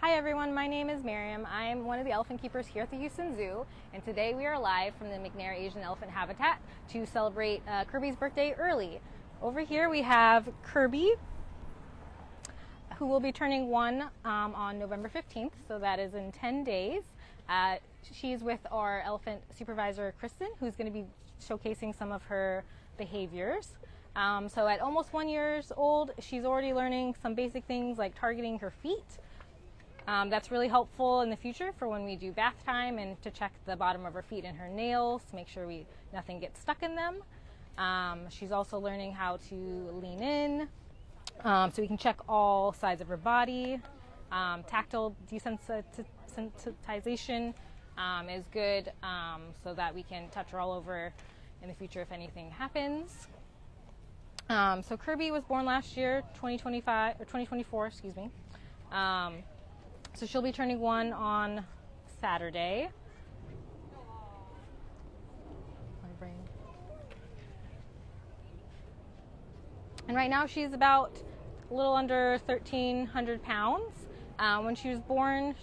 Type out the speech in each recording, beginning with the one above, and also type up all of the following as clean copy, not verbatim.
Hi everyone, my name is Miriam. I'm one of the elephant keepers here at the Houston Zoo, and today we are live from the McNair Asian Elephant Habitat to celebrate Kirby's birthday early. Over here we have Kirby, who will be turning 1 on November 15th, so that is in 10 days. She's with our elephant supervisor, Kristen, who's going to be showcasing some of her behaviors. So at almost 1 year old, she's already learning some basic things like targeting her feet. That's really helpful in the future for when we do bath time and to check the bottom of her feet and her nails to make sure nothing gets stuck in them. She's also learning how to lean in, so we can check all sides of her body. Tactile desensitization is good, so that we can touch her all over in the future if anything happens. So Kirby was born last year, 2024, excuse me. So she'll be turning 1 on Saturday. And right now she's about a little under 1,300 pounds. When she was born,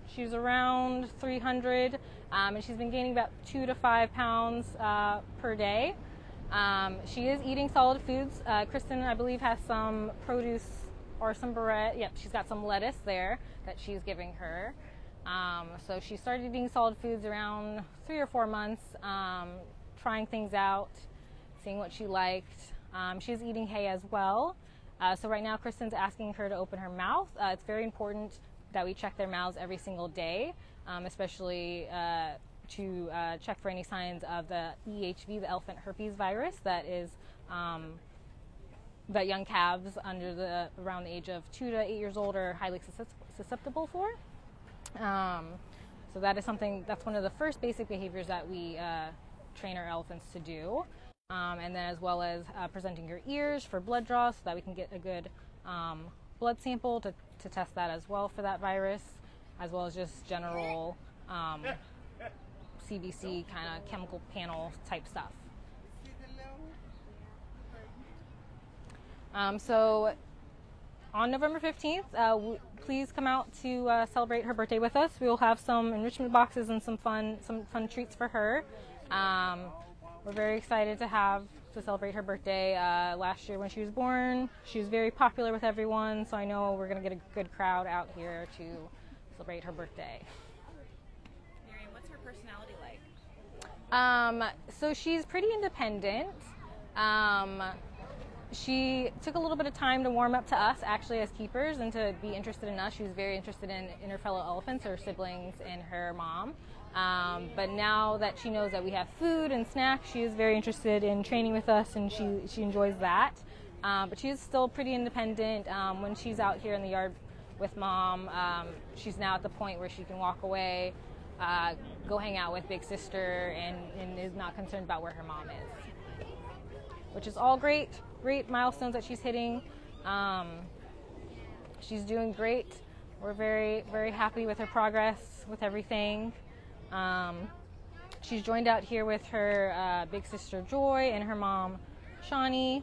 she was around 300, and she's been gaining about 2 to 5 pounds per day. She is eating solid foods. Kristen, I believe, has some produce or some barrette. Yep, she's got some lettuce there that she's giving her. So she started eating solid foods around 3 or 4 months, trying things out, seeing what she liked. She's eating hay as well. So right now Kristen's asking her to open her mouth. It's very important that we check their mouths every single day, especially to check for any signs of the EHV, the elephant herpes virus, that is that young calves around the age of 2 to 8 years old are highly susceptible for. So that is that's one of the first basic behaviors that we train our elephants to do. And then as well as presenting your ears for blood draw so that we can get a good blood sample to test that as well for that virus, as well as just general CBC kind of chemical panel type stuff. So on November 15th, please come out to celebrate her birthday with us. We will have some enrichment boxes and some fun treats for her. We're very excited to celebrate her birthday. Last year when she was born, she was very popular with everyone, so I know we're going to get a good crowd out here to celebrate her birthday. Miriam, what's her personality like? So she's pretty independent. She took a little bit of time to warm up to us, actually, as keepers, and to be interested in us. She was very interested in her fellow elephants, her siblings, and her mom. But now that she knows that we have food and snacks, she is very interested in training with us, and she enjoys that. But she is still pretty independent. When she's out here in the yard with mom, she's now at the point where she can walk away, go hang out with big sister, and is not concerned about where her mom is, which is all great milestones that she's hitting. She's doing great. We're very, very happy with her progress, with everything. She's joined out here with her big sister Joy and her mom Shawnee.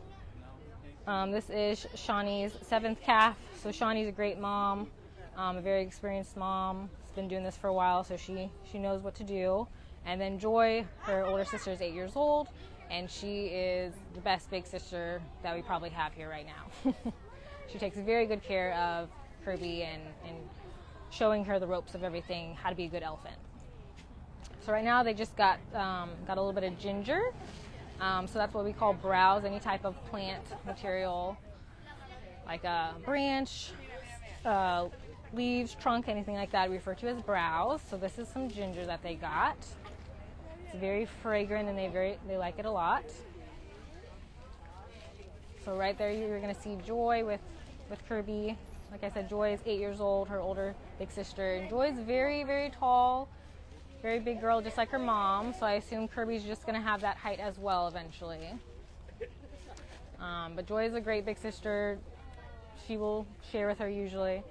This is Shawnee's 7th calf, so Shawnee's a great mom, a very experienced mom. She's been doing this for a while, so she knows what to do. And then Joy, her older sister, is 8 years old, and she is the best big sister that we probably have here right now. She takes very good care of Kirby and showing her the ropes of everything, how to be a good elephant. So right now they just got a little bit of ginger. So that's what we call browse, any type of plant material, like a branch, leaves, trunk, anything like that we refer to as browse. So this is some ginger that they got. It's very fragrant and they like it a lot. So right there you're going to see Joy with Kirby. Like I said, Joy is 8 years old, her older big sister. And Joy is very, very tall, very big girl, just like her mom. So I assume Kirby's just going to have that height as well eventually. But Joy is a great big sister. She will share with her usually,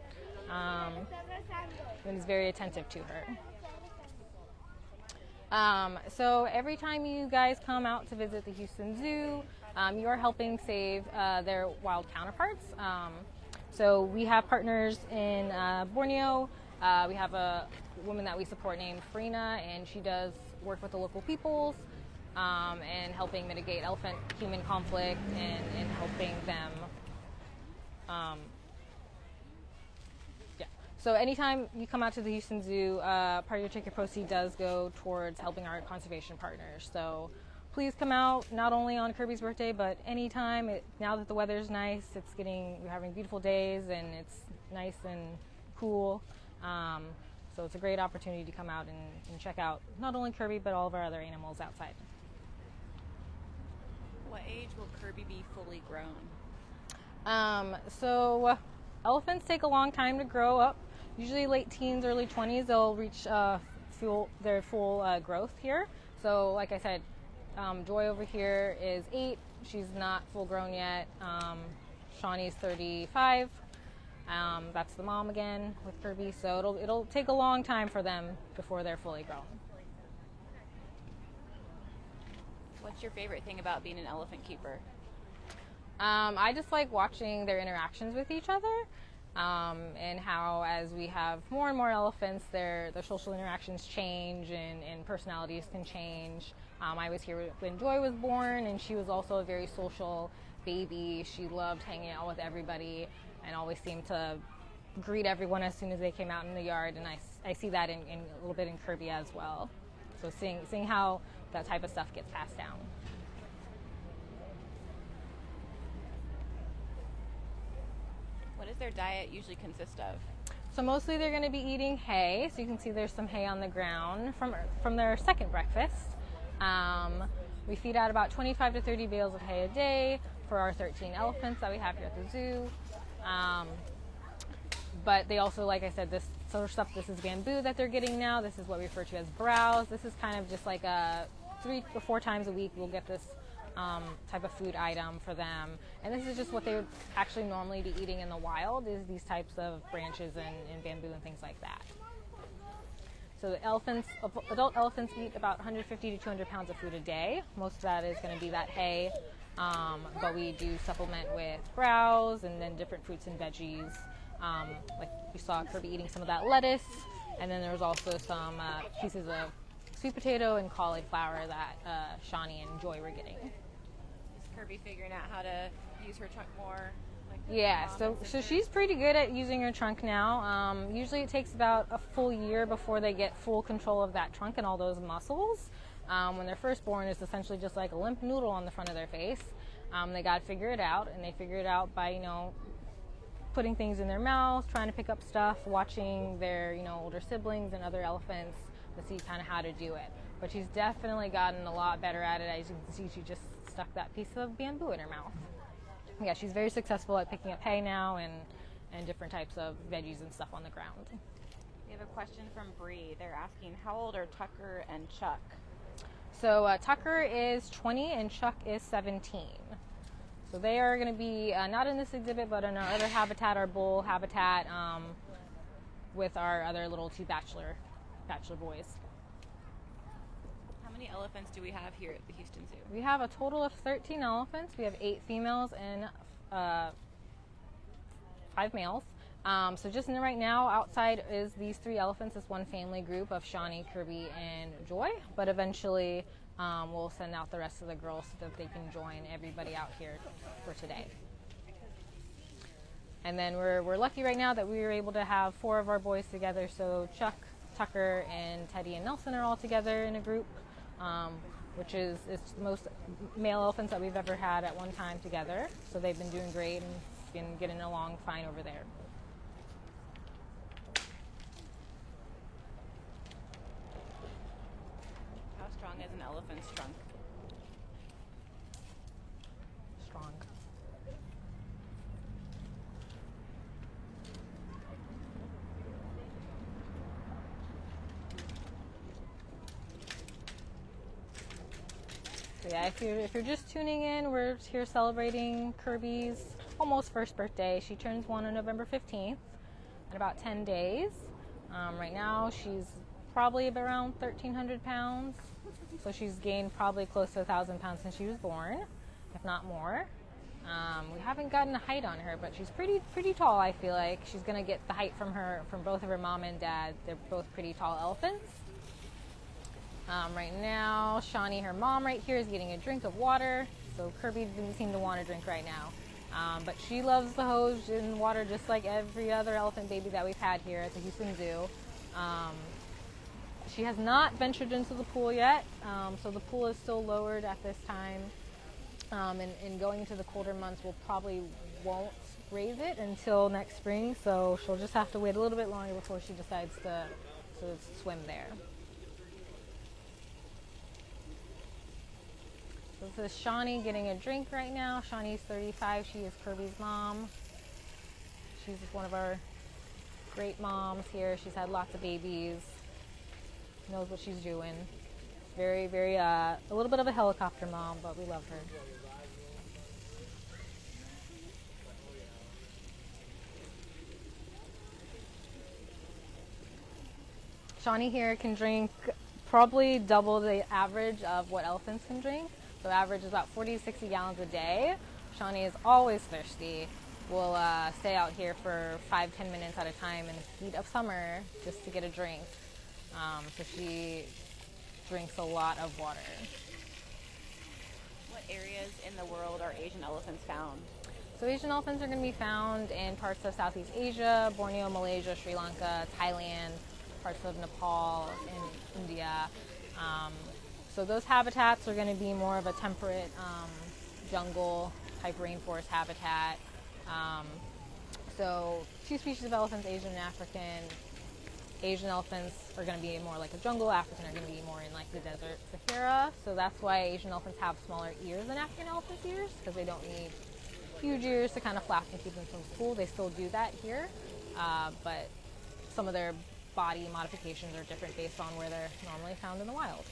and is very attentive to her. So every time you guys come out to visit the Houston Zoo, you are helping save their wild counterparts. So we have partners in Borneo. We have a woman that we support named Farina, and she does work with the local peoples and helping mitigate elephant-human conflict and helping them. So anytime you come out to the Houston Zoo, part of your ticket proceed does go towards helping our conservation partners. So please come out, not only on Kirby's birthday, but anytime. Now that the weather's nice, we're having beautiful days and it's nice and cool. So it's a great opportunity to come out and check out not only Kirby, but all of our other animals outside. What age will Kirby be fully grown? So elephants take a long time to grow up. Usually late teens, early 20s, they'll reach their full growth here. So like I said, Joy over here is 8. She's not full grown yet. Shawnee's 35. That's the mom again with Kirby. So it'll take a long time for them before they're fully grown. What's your favorite thing about being an elephant keeper? I just like watching their interactions with each other, and how as we have more and more elephants, their social interactions change and personalities can change. I was here when Joy was born, and she was also a very social baby. She loved hanging out with everybody and always seemed to greet everyone as soon as they came out in the yard, and I see that in a little bit in Kirby as well. So seeing how that type of stuff gets passed down. What does their diet usually consist of? So mostly they're going to be eating hay. So you can see there's some hay on the ground from their second breakfast. We feed out about 25 to 30 bales of hay a day for our 13 elephants that we have here at the zoo. But they also, like I said, this sort of stuff, this is bamboo that they're getting now. This is what we refer to as browse. This is kind of just like 3 or 4 times a week we'll get this type of food item for them. And this is just what they would actually normally be eating in the wild, is these types of branches and bamboo and things like that. So the adult elephants eat about 150 to 200 pounds of food a day. Most of that is going to be that hay, but we do supplement with browse and then different fruits and veggies. Like you saw Kirby eating some of that lettuce, and then there was also some pieces of sweet potato and cauliflower that Shawnee and Joy were getting. Is Kirby figuring out how to use her trunk more? Yeah, so she's pretty good at using her trunk now. Usually it takes about a full year before they get full control of that trunk and all those muscles. When they're first born, it's essentially just like a limp noodle on the front of their face. They got to figure it out, and they figure it out by, putting things in their mouth, trying to pick up stuff, watching their, older siblings and other elephants to see kind of how to do it. But she's definitely gotten a lot better at it. As you can see, she just stuck that piece of bamboo in her mouth. Yeah, she's very successful at picking up hay now and different types of veggies and stuff on the ground. We have a question from Bree. They're asking, how old are Tucker and Chuck? So Tucker is 20 and Chuck is 17. So they are going to be not in this exhibit, but in our other habitat, our bull habitat, with our other little 2 bachelor boys. How many elephants do we have here at the Houston Zoo? We have a total of 13 elephants. We have 8 females and 5 males. So just right now, outside is these 3 elephants. It's one family group of Shawnee, Kirby, and Joy. But eventually, we'll send out the rest of the girls so that they can join everybody out here for today. And then we're lucky right now that we were able to have 4 of our boys together. So Chuck, Tucker, and Teddy and Nelson are all together in a group, which is it's the most male elephants that we've ever had at one time together. So they've been doing great and been getting along fine over there. How strong is an elephant's trunk? Strong. So yeah, if you're just tuning in, we're here celebrating Kirby's almost first birthday. She turns 1 on November 15th in about 10 days. Right now she's probably around 1,300 pounds. So she's gained probably close to 1,000 pounds since she was born, if not more. We haven't gotten a height on her, but she's pretty tall. I feel like she's gonna get the height from both of her mom and dad. They're both pretty tall elephants. Right now, Shawnee, her mom, right here is getting a drink of water. So Kirby didn't seem to want a drink right now, but she loves the hose and water just like every other elephant baby that we've had here at the Houston Zoo. She has not ventured into the pool yet, so the pool is still lowered at this time. And going into the colder months, we'll probably won't raise it until next spring, so she'll just have to wait a little bit longer before she decides to swim there. So this is Shawnee getting a drink right now. Shawnee's 35. She is Kirby's mom. She's one of our great moms here. She's had lots of babies. Knows what she's doing. Very, a little bit of a helicopter mom, but we love her. Shawnee here can drink probably double the average of what elephants can drink. So average is about 40 to 60 gallons a day. Shawnee is always thirsty. We'll stay out here for 5-10 minutes at a time in the heat of summer just to get a drink. So she drinks a lot of water. What areas in the world are Asian elephants found? So Asian elephants are going to be found in parts of Southeast Asia, Borneo, Malaysia, Sri Lanka, Thailand, parts of Nepal, and India. So those habitats are going to be more of a temperate jungle type rainforest habitat. So two species of elephants, Asian and African. Asian elephants are going to be more like a jungle. African are going to be more in like the desert Sahara. So that's why Asian elephants have smaller ears than African elephants' ears, because they don't need huge ears to kind of flap and keep themselves cool. They still do that here, but some of their body modifications are different based on where they're normally found in the wild.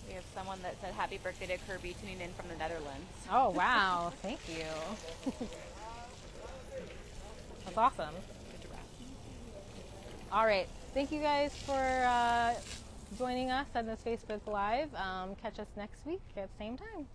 We have someone that said happy birthday to Kirby tuning in from the Netherlands. Oh, wow. Thank you. That's awesome. All right. Thank you guys for joining us on this Facebook Live. Catch us next week at the same time.